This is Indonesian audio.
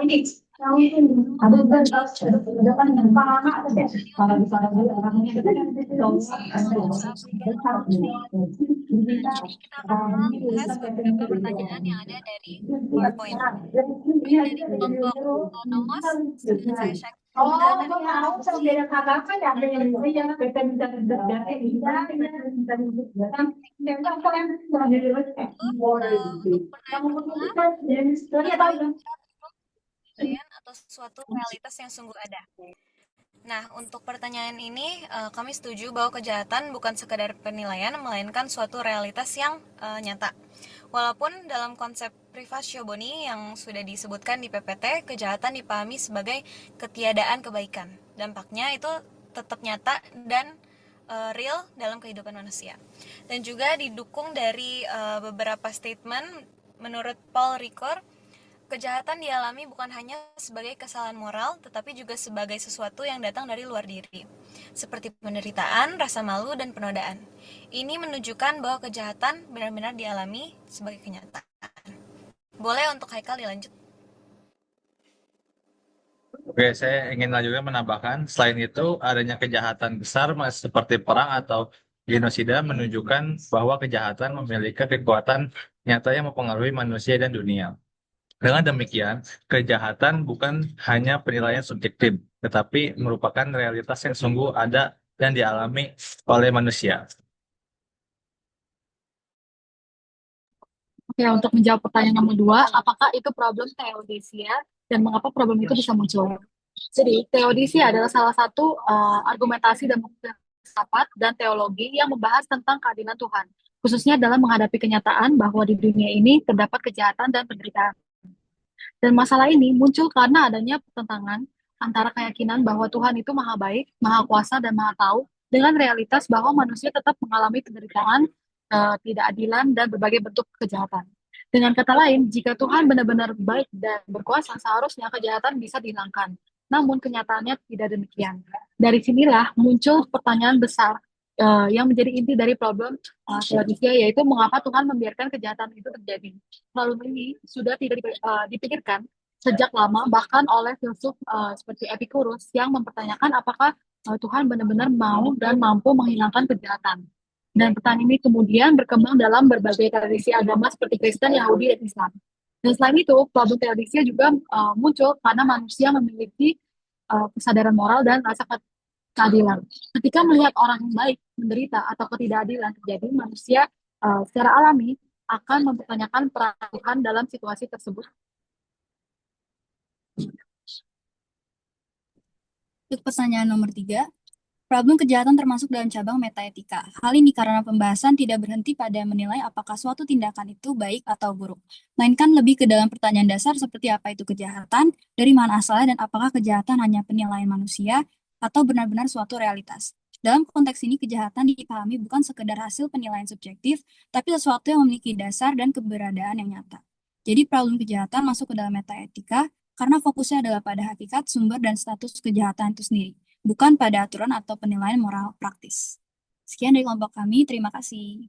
ini yang ada kan ada kan yang anak ada deh kalau di sana orangnya itu kan Jadi kita akan bahas beberapa pertanyaan yang ada dari PowerPoint. Oke, dari kelompok nomos sudah saya share Oh, dari tôi áo xong si rồi là thằng đó có nhận được những cái dân về tình tình tình tình thì ra nếu không có em làm gì được untuk pertanyaan trong pertama, cái apakah penilaian atau suatu realitas yang sungguh ada? Nah, untuk pertanyaan ini kami setuju bahwa kejahatan bukan sekadar penilaian melainkan suatu realitas yang nyata. Walaupun dalam konsep Privaciobboni yang sudah disebutkan di PPT, kejahatan dipahami sebagai ketiadaan kebaikan. Dampaknya itu tetap nyata dan real dalam kehidupan manusia. Dan juga didukung dari beberapa statement menurut Paul Ricoeur, kejahatan dialami bukan hanya sebagai kesalahan moral, tetapi juga sebagai sesuatu yang datang dari luar diri, seperti penderitaan, rasa malu, dan penodaan. Ini menunjukkan bahwa kejahatan benar-benar dialami sebagai kenyataan. Boleh untuk Haikal dilanjut? Oke, saya ingin lanjutkan menambahkan, selain itu adanya kejahatan besar seperti perang atau genosida menunjukkan bahwa kejahatan memiliki kekuatan nyata yang mempengaruhi manusia dan dunia. Dengan demikian, kejahatan bukan hanya penilaian subjektif, tetapi merupakan realitas yang sungguh ada dan dialami oleh manusia. Oke, untuk menjawab pertanyaan nomor dua, apakah itu problem teodisia dan mengapa problem itu bisa muncul? Jadi, teodisia adalah salah satu argumentasi dan filsafat dan teologi yang membahas tentang keadilan Tuhan, khususnya dalam menghadapi kenyataan bahwa di dunia ini terdapat kejahatan dan penderitaan. Dan masalah ini muncul karena adanya pertentangan antara keyakinan bahwa Tuhan itu maha baik, maha kuasa, dan maha tahu, dengan realitas bahwa manusia tetap mengalami penderitaan, ketidakadilan, dan berbagai bentuk kejahatan. Dengan kata lain, jika Tuhan benar-benar baik dan berkuasa, seharusnya kejahatan bisa dihilangkan. Namun kenyataannya tidak demikian. Dari sinilah muncul pertanyaan besar yang menjadi inti dari problem teodisia, yaitu mengapa Tuhan membiarkan kejahatan itu terjadi. Problem ini sudah tidak dipikirkan sejak lama, bahkan oleh filsuf seperti Epicurus yang mempertanyakan apakah Tuhan benar-benar mau dan mampu menghilangkan kejahatan. Dan pertanyaan ini kemudian berkembang dalam berbagai tradisi agama seperti Kristen, Yahudi, dan Islam. Dan selain itu, problem teodisia juga muncul karena manusia memiliki kesadaran moral dan rasa keadilan. Ketika melihat orang yang baik menderita atau ketidakadilan terjadi, manusia secara alami akan mempertanyakan peran Tuhan dalam situasi tersebut. Untuk pertanyaan nomor 3, problem kejahatan termasuk dalam cabang metaetika. Hal ini karena pembahasan tidak berhenti pada menilai apakah suatu tindakan itu baik atau buruk, melainkan lebih ke dalam pertanyaan dasar seperti apa itu kejahatan, dari mana asalnya, dan apakah kejahatan hanya penilaian manusia atau benar-benar suatu realitas. Dalam konteks ini, kejahatan dipahami bukan sekedar hasil penilaian subjektif, tapi sesuatu yang memiliki dasar dan keberadaan yang nyata. Jadi problem kejahatan masuk ke dalam metaetika karena fokusnya adalah pada hakikat, sumber, dan status kejahatan itu sendiri, bukan pada aturan atau penilaian moral praktis. Sekian dari kelompok kami, terima kasih.